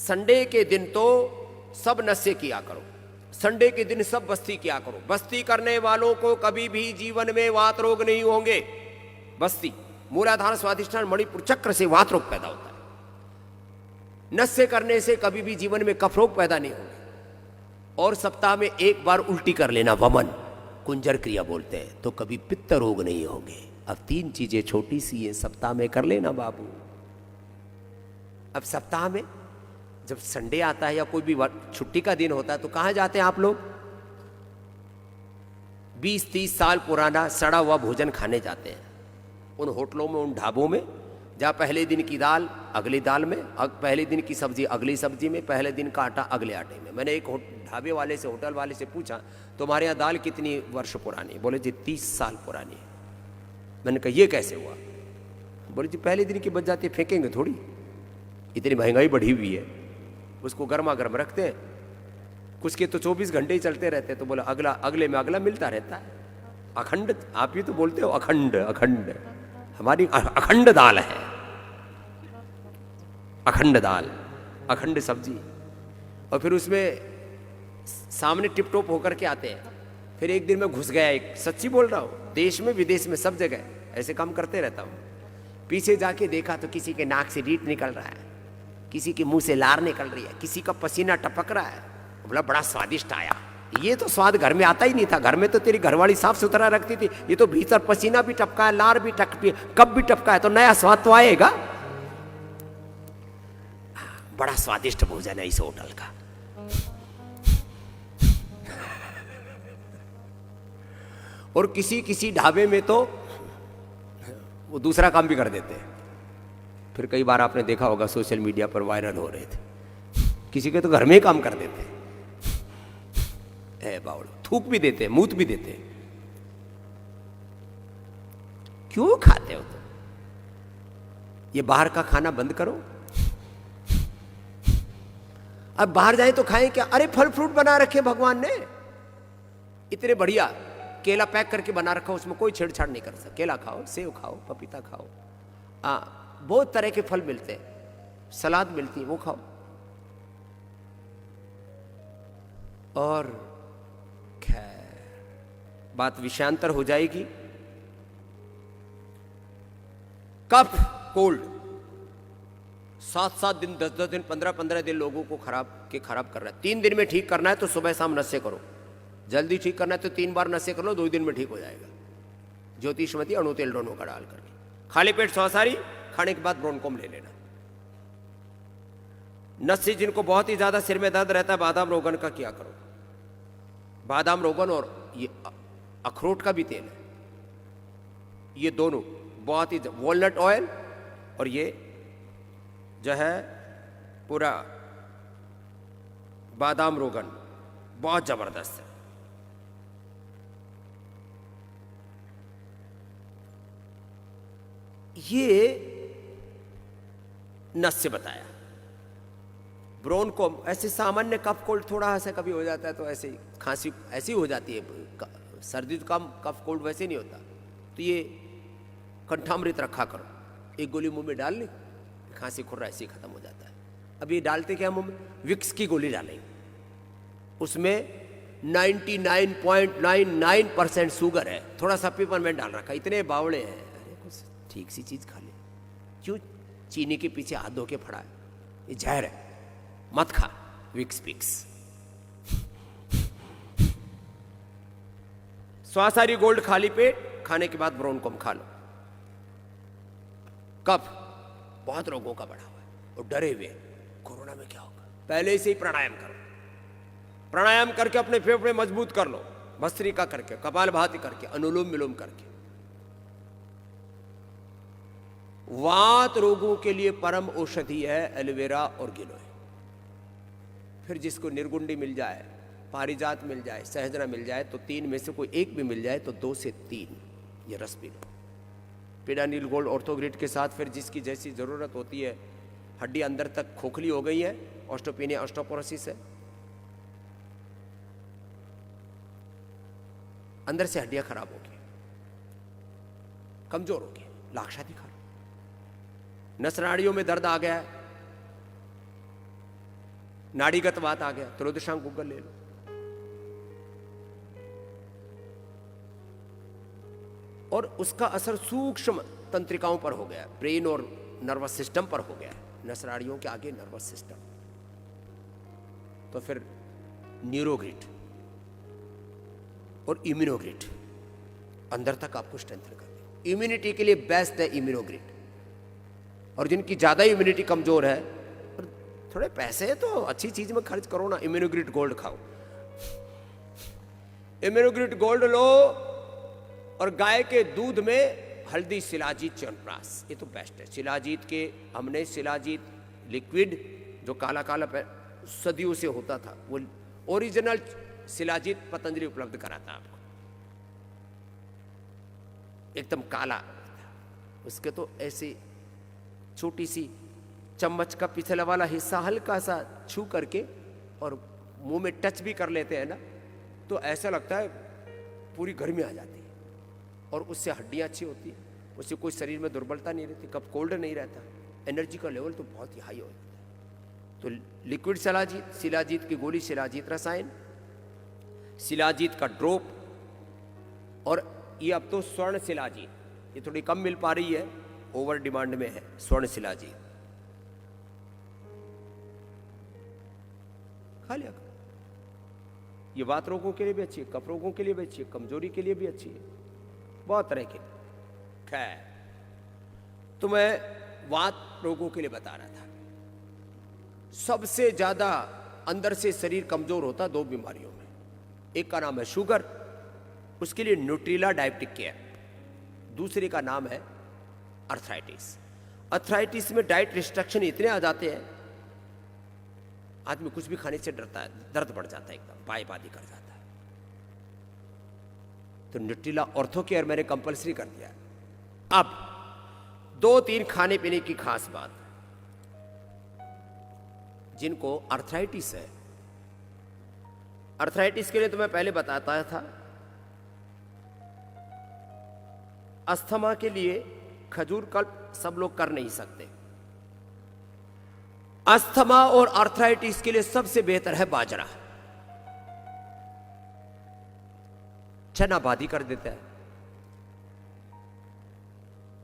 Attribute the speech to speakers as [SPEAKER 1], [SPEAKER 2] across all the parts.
[SPEAKER 1] Sunday के दिन तो सब नशे किया करो, संडे के दिन सब बस्ती किया करो। बस्ती करने वालों को कभी भी जीवन में वात रोग नहीं होंगे। बस्ती, मूलाधार, स्वाधिष्ठान, मणिपुर चक्र से वात रोग पैदा होता है। नशे करने से कभी भी जीवन में कफ रोग पैदा नहीं होंगे। और सप्ताह में एक बार उल्टी कर लेना, वमन, कुंजर क्रिया बोलते हैं, तो कभी पित्त रोग नहीं होंगे। अब 3 चीजें छोटी सी है, सप्ताह में कर लेना बाबू। अब सप्ताह में जब संडे आता है या कोई भी छुट्टी का दिन होता है तो कहां जाते हैं आप लोग? 20-30 साल पुराना सड़ा हुआ भोजन खाने जाते हैं। उन होटलों में, उन ढाबों में, जहाँ पहले दिन की दाल अगली दाल में, पहले दिन की सब्जी अगली सब्जी में, पहले दिन का आटा अगले आटे में। मैंने एक ढाबे वाले से, होटल वाले से पूछा, तुम्हारे यहाँ दाल कितनी वर्ष पुरानी? बोले जी 30 साल पुरानी है। मैंने कहा ये कैसे हुआ? बोले जी पहले दिन की बच जाती है, फेंकेंगे थोड़ी, इतनी महंगाई बढ़ी हुई है, उसको गर्मा गर्म रखते हैं। कुछ के तो 24 घंटे ही चलते रहते हैं। तो बोला अगला, अगले में अगला मिलता रहता है। अखंड, आप ही तो बोलते हो अखंड, अखंड, हमारी अखंड दाल है, अखंड दाल, अखंड सब्जी। और फिर उसमें सामने टिप टॉप होकर के आते हैं। फिर एक दिन मैं घुस गया, एक सच्ची बोल रहा हूँ, देश में विदेश में सब जगह ऐसे काम करते रहता हूँ। पीछे जाके देखा तो किसी के नाक से रीट निकल रहा है, किसी के मुंह से लार निकल रही है, किसी का पसीना टपक रहा है। बोला बड़ा स्वादिष्ट आया। ये तो स्वाद घर में आता ही नहीं था। घर में तो तेरी घरवाली साफ सुथरा रखती थी, ये तो भीतर पसीना भी टपका है, लार भी टपकी, कब भी टपका है, तो नया स्वाद तो आएगा। बड़ा स्वादिष्ट भोजन है इस होटल का। और किसी किसी ढाबे में तो वो दूसरा काम भी कर देते हैं। फिर कई बार आपने देखा होगा सोशल मीडिया पर वायरल हो रहे थे, किसी के तो घर में ही काम कर देते हैं। बावड़, थूक भी देते हैं, मूत भी देते हैं। क्यों खाते हो? तो ये बाहर का खाना बंद करो। अब बाहर जाए तो खाएं क्या? अरे फल फ्रूट बना रखे भगवान ने, इतने बढ़िया केला पैक करके बना रखा, उसमें कोई छेड़छाड़ नहीं कर सकता। केला खाओ, सेब खाओ, पपीता खाओ, बहुत तरह के फल मिलते हैं, सलाद मिलती है, वो खाओ। और खैर बात विषयांतर हो जाएगी। कफ कोल्ड 7-7 दिन, 10-10 दिन, 15-15 दिन लोगों को खराब कर रहा है। 3 दिन में ठीक करना है तो सुबह शाम नशे करो। जल्दी ठीक करना है तो 3 बार नशे कर लो, 2 दिन में ठीक हो जाएगा। ज्योतिषमती अणु तेल दोनों का डाल करके खाली पेट सौसारी खाने के बाद ब्रोनकोम ले लेना। नशे जिनको बहुत ही ज्यादा सिर में दर्द रहता है, बादाम रोगन का किया करो। बादाम रोगन और ये अखरोट का भी तेल है, ये दोनों बहुत ही, वॉलनट ऑयल और ये जो है पूरा बादाम रोगन बहुत जबरदस्त है। ये नस से बताया। ब्रोन को ऐसे सामान्य कफ कोल्ड थोड़ा ऐसा कभी हो जाता है तो ऐसे ही खांसी ऐसी हो जाती है, सर्दी तो कम, कफ कोल्ड वैसे नहीं होता। तो ये कंठामृत रखा करो, एक गोली मुंह में डाल ली, खांसी खुर्रा ऐसे ही खत्म हो जाता है। अब ये डालते क्या मुंह में? विक्स की गोली डालेंगे, उसमें 99.99% शुगर है, थोड़ा सा पेपरमेंट डाल रखा। इतने बावड़े हैं, अरे कुछ ठीक सी चीज खा ले, क्यों चीनी के पीछे हाथ धो के फड़ा है? ये जहर है, मत खा विक्स पिक्स। स्वासारी गोल्ड खाली पेट खाने के बाद ब्रोनकोम खा लो। कफ बहुत रोगों का बढ़ा हुआ है और डरे हुए कोरोना में क्या होगा, पहले से ही प्राणायाम करो। प्राणायाम करके अपने फेफड़े मजबूत कर लो, भस्त्रिका करके, कपालभाति करके, अनुलोम विलोम करके। वात रोगों के लिए परम औषधि है एलोवेरा और गिलोय। फिर जिसको निर्गुंडी मिल जाए, पारिजात मिल जाए, सहजना मिल जाए, तो 3 में से कोई एक भी मिल जाए तो 2 से 3 ये रस पी लो। पिडानिल गोल्ड ऑर्थोग्रिड के साथ फिर जिसकी जैसी जरूरत होती है, हड्डी अंदर तक खोखली हो गई है, ऑस्टोपेनिया ऑस्टोपोरोसिस है, अंदर से हड्डियां खराब होगी, कमजोर होगी, लाक्षादी खा लो। नस नाड़ियों में दर्द आ गया है, नाड़ीगत बात आ गया, त्रोदशांग गूगल ले लो। और उसका असर सूक्ष्म तंत्रिकाओं पर हो गया, ब्रेन और नर्वस सिस्टम पर हो गया, नसनाड़ियों के आगे नर्वस सिस्टम। तो फिर न्यूरोग्रिड और इम्यूनोग्रिड अंदर तक आपको स्ट्रेंथन कर दे। इम्यूनिटी के लिए बेस्ट है इम्यूनोग्रिड। और जिनकी ज़्यादा इम्यूनिटी कमज़ोर है और थोड़े पैसे है तो अच्छी चीज़ में खर्च करो ना, इम्यूनोग्रिड गोल्ड खाओ। इम्यूनोग्रिड गोल्ड लो और गाय के दूध में हल्दी, शिलाजीत, च्यवनप्राश, ये तो बेस्ट है। शिलाजीत के हमने शिलाजीत लिक्विड जो काला काला सदियों से होता था, वो ओरिजिनल शिलाजीत पतंजलि उपलब्ध कराता आपको, एकदम काला। उसके तो ऐसे छोटी सी चम्मच का पिछला वाला हिस्सा हल्का सा छू करके और मुंह में टच भी कर लेते हैं ना, तो ऐसा लगता है पूरी गर्मी आ जाती है। और उससे हड्डियाँ अच्छी होती है, उससे कोई शरीर में दुर्बलता नहीं रहती, कब कोल्ड नहीं रहता, एनर्जी का लेवल तो बहुत ही हाई हो जाता है। तो लिक्विड शिलाजीत, शिलाजीत की गोली, शिलाजीत रसायन, शिलाजीत का ड्रॉप, और ये अब तो स्वर्ण शिलाजीत, ये थोड़ी कम मिल पा रही है, ओवर डिमांड में है स्वर्ण शिलाजीत, खा लिया करो। ये वात रोगों के लिए भी अच्छी है, कफ रोगों के लिए भी अच्छी है, कमजोरी के लिए भी अच्छी है, बहुत तरह के। खैर, तो मैं वात रोगों के लिए बता रहा था, सबसे ज्यादा अंदर से शरीर कमजोर होता दो बीमारियों में, एक का नाम है शुगर, उसके लिए न्यूट्रीला डायबिटिक केयर, दूसरे का नाम है अर्थराइटिस। अर्थराइटिस में डाइट रिस्ट्रिक्शन इतने आ जाते हैं, आदमी कुछ भी खाने से डरता है, दर्द बढ़ जाता है, एकदम बाई कर जाता है। तो न्यूट्रीला ऑर्थो केयर मैंने कंपलसरी कर दिया। अब 2-3 खाने पीने की खास बात, जिनको अर्थराइटिस है, अर्थराइटिस के लिए तो मैं पहले बताता था, अस्थमा के लिए खजूर कल्प सब लोग कर नहीं सकते, अस्थमा और अर्थराइटिस के लिए सबसे बेहतर है बाजरा। चना बादी कर देता है,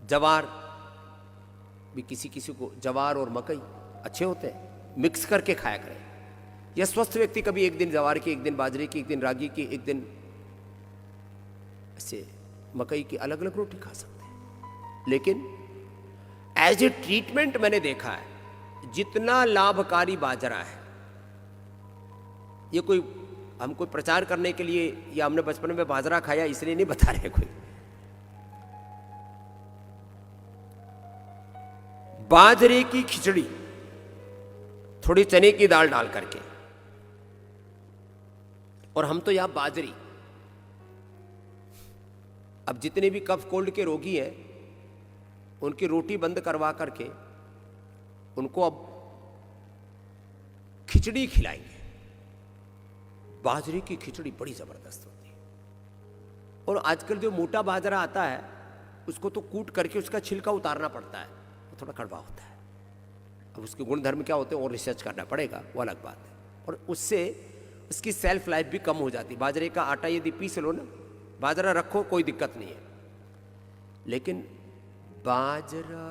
[SPEAKER 1] जवार भी किसी किसी को, जवार और मकई अच्छे होते हैं, मिक्स करके खाया करें। या स्वस्थ व्यक्ति कभी एक दिन जवार की, एक दिन बाजरे की, एक दिन रागी की, एक दिन ऐसे मकई की अलग अलग रोटी खा सकते हैं। लेकिन एज ए ट्रीटमेंट मैंने देखा है, जितना लाभकारी बाजरा है, ये कोई हम कोई प्रचार करने के लिए या हमने बचपन में बाजरा खाया इसलिए नहीं बता रहे कोई, बाजरे की खिचड़ी थोड़ी चने की दाल डाल करके, और हम तो यहां बाजरी, अब जितने भी कफ कोल्ड के रोगी हैं उनकी रोटी बंद करवा करके उनको अब खिचड़ी खिलाएंगे। बाजरे की खिचड़ी बड़ी जबरदस्त होती है। और आजकल जो मोटा बाजरा आता है उसको तो कूट करके उसका छिलका उतारना पड़ता है, वो थोड़ा कड़वा होता है। अब उसके गुणधर्म क्या होते हैं और रिसर्च करना पड़ेगा, वो अलग बात है। और उससे उसकी सेल्फ लाइफ भी कम हो जाती है। बाजरे का आटा यदि पीस लो ना, बाजरा रखो कोई दिक्कत नहीं है, लेकिन बाजरा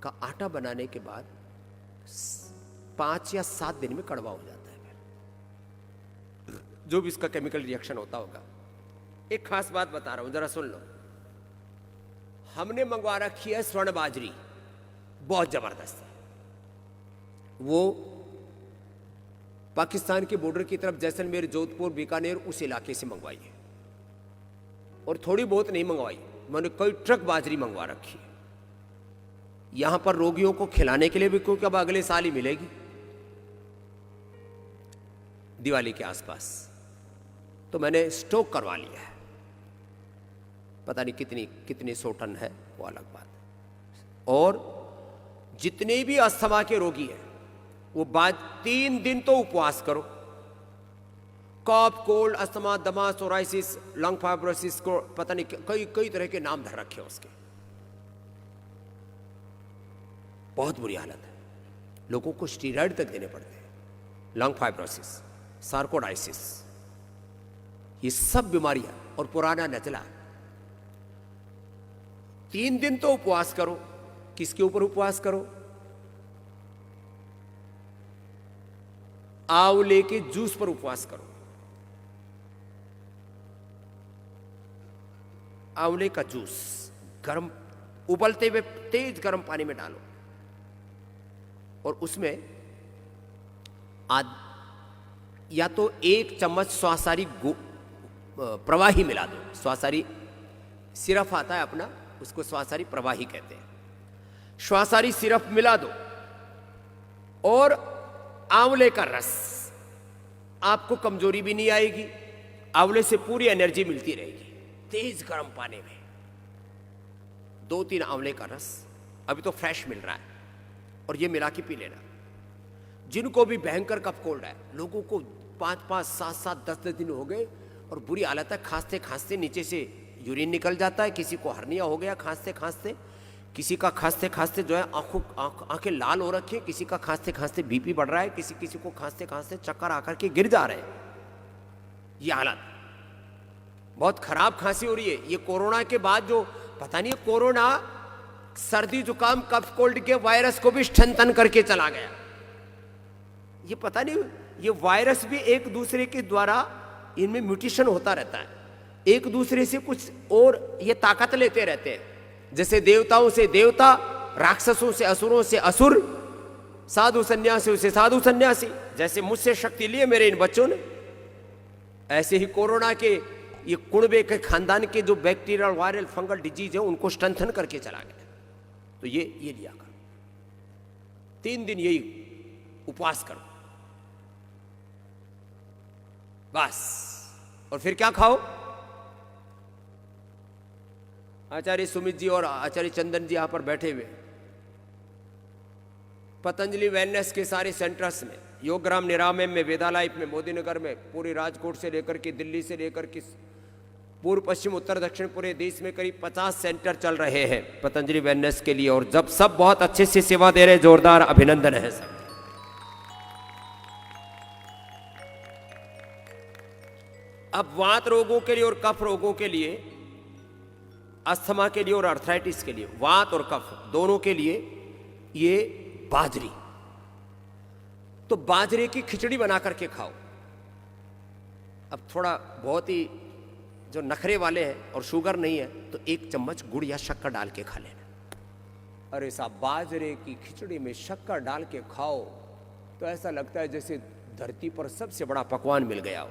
[SPEAKER 1] का आटा बनाने के बाद 5 या 7 दिन में कड़वा हो जाता है, जो भी इसका केमिकल रिएक्शन होता होगा। एक खास बात बता रहा हूं, जरा सुन लो। हमने मंगवा रखी है स्वर्ण बाजरी, बहुत जबरदस्त है। वो पाकिस्तान के बॉर्डर की तरफ जैसलमेर, जोधपुर, बीकानेर उस इलाके से मंगवाई है। और थोड़ी बहुत नहीं मंगवाई, मैंने कई ट्रक बाजरी मंगवा रखी है यहां पर रोगियों को खिलाने के लिए भी, क्योंकि अब अगले साल ही मिलेगी दिवाली के आसपास। तो मैंने स्टॉक करवा लिया है, पता नहीं कितनी 100 टन है, वो अलग बात है। और जितने भी अस्थमा के रोगी हैं वो 3 दिन तो उपवास करो। कफ, कोल्ड, अस्थमा, दमा, सोराइसिस, लंग फाइब्रोसिस को पता नहीं कई तरह के नाम धर रखे उसके, बहुत बुरी हालत है। लोगों को स्टीरॉयड तक देने पड़ते हैं, लंग फाइब्रोसिस, सार्कोडाइसिस, ये सब बीमारियां। और पुराना नचला 3 दिन तो उपवास करो। किसके ऊपर उपवास करो? आंवले के जूस पर उपवास करो। आंवले का जूस गर्म, उबलते हुए तेज गर्म पानी में डालो और उसमें या तो 1 चम्मच स्वासारी प्रवाही मिला दो। स्वासारी सिरप आता है अपना, उसको स्वासारी प्रवाही कहते हैं। स्वासारी सिरप मिला दो और आंवले का रस, आपको कमजोरी भी नहीं आएगी, आंवले से पूरी एनर्जी मिलती रहेगी। तेज गर्म पानी में 2-3 आंवले का रस, अभी तो फ्रेश मिल रहा है, और ये मिला के पी लेना। जिनको भी भयंकर कफ कोल्ड है, लोगों को 5-5, 7-7, 10-10 दिन हो गए और बुरी हालत है, खांसते खांसते नीचे से यूरिन निकल जाता है, किसी को हर्निया हो गया खांसते खांसते, किसी का खांसते खांसते जो है आंखें लाल हो रखी है, किसी का खांसते खांसते बीपी बढ़ रहा है, किसी को खांसते खांसते चक्कर आकर के गिर जा रहे हैं। ये हालत बहुत खराब, खांसी हो रही है। ये कोरोना के बाद जो पता नहीं, कोरोना सर्दी जुकाम कफ कोल्ड के वायरस को भी स्ट्रेंथन करके चला गया। ये पता नहीं, ये वायरस भी एक दूसरे के द्वारा इनमें म्यूटेशन होता रहता है, एक दूसरे से कुछ और ये ताकत लेते रहते हैं। जैसे देवताओं से देवता, राक्षसों से असुरों से असुर, साधु सन्यासियों से साधु सन्यासी। जैसे मुझसे शक्ति लिए मेरे इन बच्चों ने, ऐसे ही कोरोना के ये कुणबे के खानदान के जो बैक्टीरियल वायरल फंगल डिजीज है उनको स्ट्रेंथन करके चला गया। तो ये लिया करो, 3 दिन यही उपवास करो बस। और फिर क्या खाओ? आचार्य सुमित जी और आचार्य चंदन जी यहां पर बैठे हुए, पतंजलि वेलनेस के सारे सेंटर्स में, योगग्राम निरामय में, वेदालाइफ में, मोदी नगर में, पूरे राजकोट से लेकर के दिल्ली से लेकर के पूर्व पश्चिम उत्तर दक्षिण पूरे देश में करीब 50 सेंटर चल रहे हैं पतंजलि वेलनेस के लिए। और जब सब बहुत अच्छे से सेवा दे रहे, जोरदार अभिनंदन है सब। अब वात रोगों के लिए और कफ रोगों के लिए, अस्थमा के लिए और अर्थराइटिस के लिए, वात और कफ दोनों के लिए ये बाजरी, तो बाजरे की खिचड़ी बना करके खाओ। अब थोड़ा बहुत ही जो नखरे वाले हैं और शुगर नहीं है तो 1 चम्मच गुड़ या शक्कर डाल के खा लेना। अरे साहब, बाजरे की खिचड़ी में शक्कर डाल के खाओ तो ऐसा लगता है जैसे धरती पर सबसे बड़ा पकवान मिल गया हो,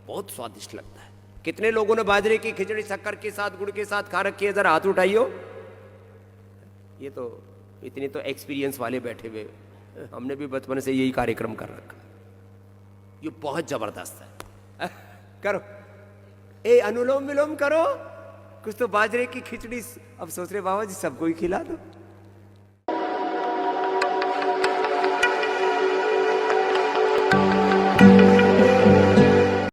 [SPEAKER 1] बहुत स्वादिष्ट लगता है। कितने लोगों ने बाजरे की खिचड़ी शक्कर के साथ गुड़ के साथ खा रखी है? जरा हाथ उठाइयो। ये तो इतने तो एक्सपीरियंस वाले बैठे हुए, हमने भी बचपन से यही कार्यक्रम कर रखा। ये बहुत जबरदस्त है। करो, अनुलोम विलोम करो, कुछ तो बाजरे की खिचड़ी। अब सोच रहे बाबा जी सबको ही खिला दो।